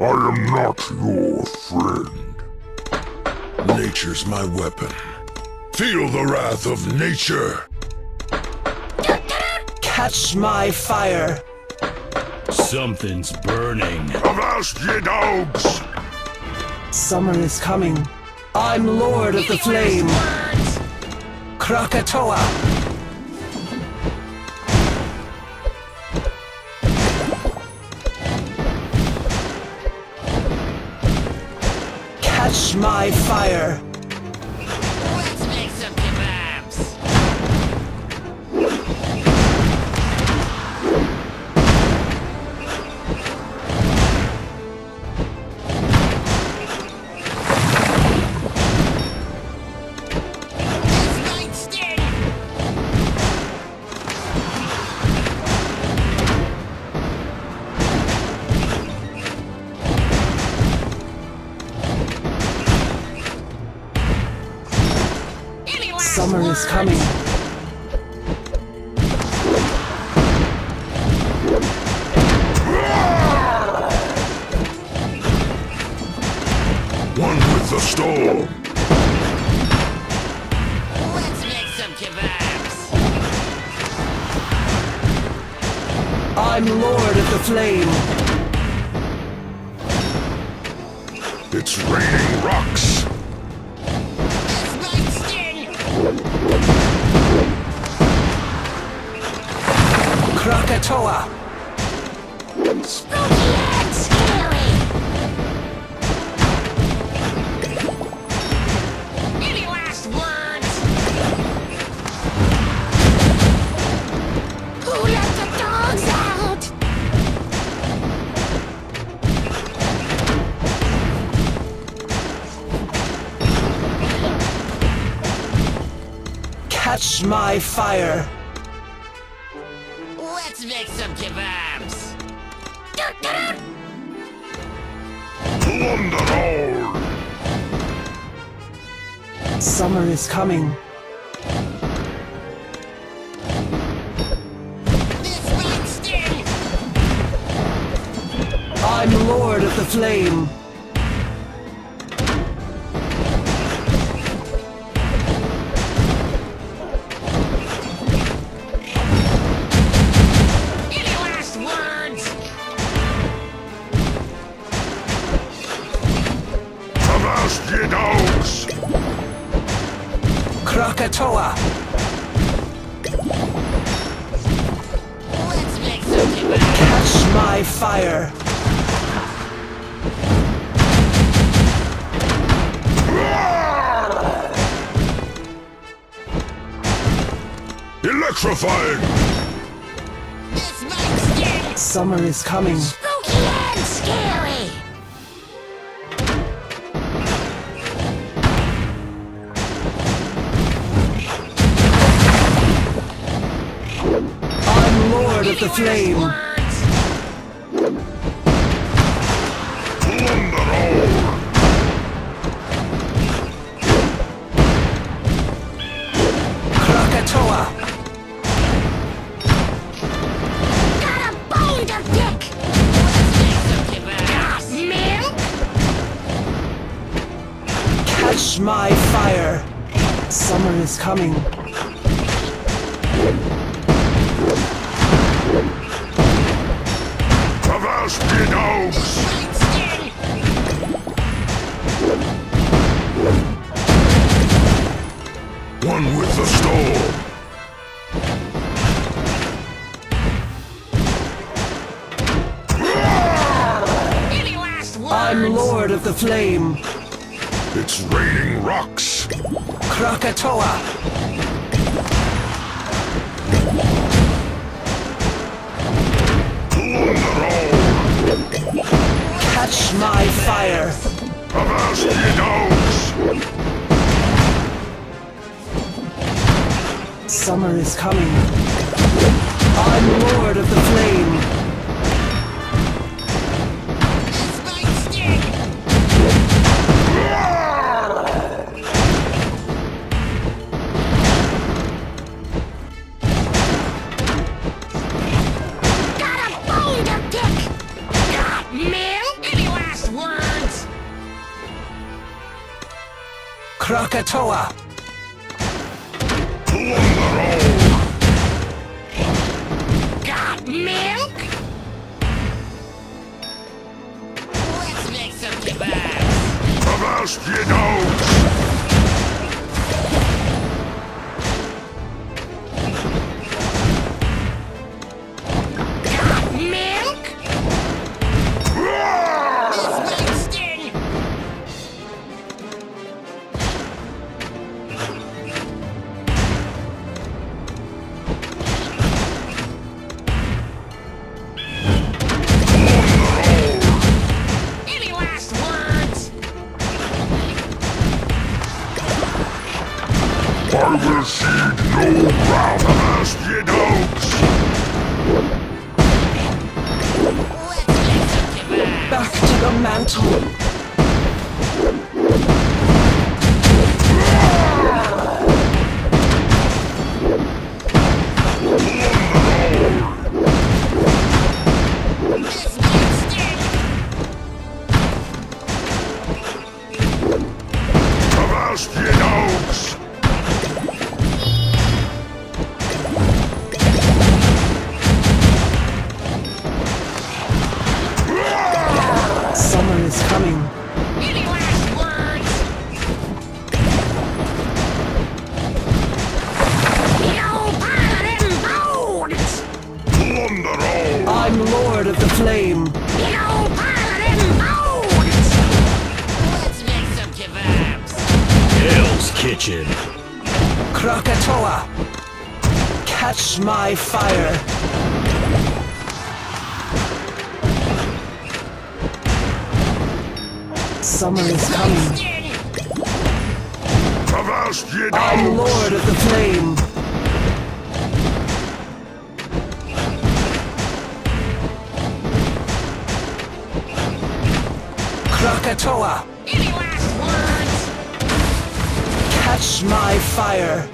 I am not your friend. Nature's my weapon. Feel the wrath of nature. Catch my fire. Something's burning. Avast, ye dogs! Summer is coming. I'm Lord of the Flame. Krakatoa. Catch my fire. Let's make some kebabs. This might sting. Any last Summer is words? coming. One with the storm. Let's make some kebabs. I'm Lord of the Flame. It's raining rocks. This might sting. Krakatoa. Spooky and scary. Any last words? Who let the dogs out? Catch my fire. Let's make some kebabs. Plunder all. Summer is coming. This might sting. I'm Lord of the Flame. Any last words? Avast, ye dogs! Krakatoa. Let's make some kebabs. Catch my fire. Electrifying! This might sting. Summer is coming. Spooky and scary. I'm Lord of the Flame. Words? Plunder all! Krakatoa. Got a bone to pick. Let's make some kebabs. Milk? Catch my fire. Summer is coming. Avast, ye dogs! Might sting. One with the storm. Any last words? I'm Lord of the Flame. It's raining rocks. Krakatoa. Plunder all! Catch my fire. Avast, ye dogs! Summer is coming. I'm Lord of the Flame. This might sting. Got a bone to pick. Got milk? Any last Krakatoa! Got milk? Let's make some kebabs. Avast ye dogs! Got milk? This might sting. Any last words? I will cede no ground. Avast ye dogs! Let's make some kebabs. Back to the mantle! This might sting. Avast ye dogs! Summer is coming. Any last words? You paladin bones! Plunder all! I'm Lord of the Flame. You paladin bones! Let's make some kebabs. Hell's Kitchen. Krakatoa! Catch my fire! Summer is coming. Sting. Avast ye dogs! I'm Lord of the Flame. Krakatoa! Any last words? Catch my fire!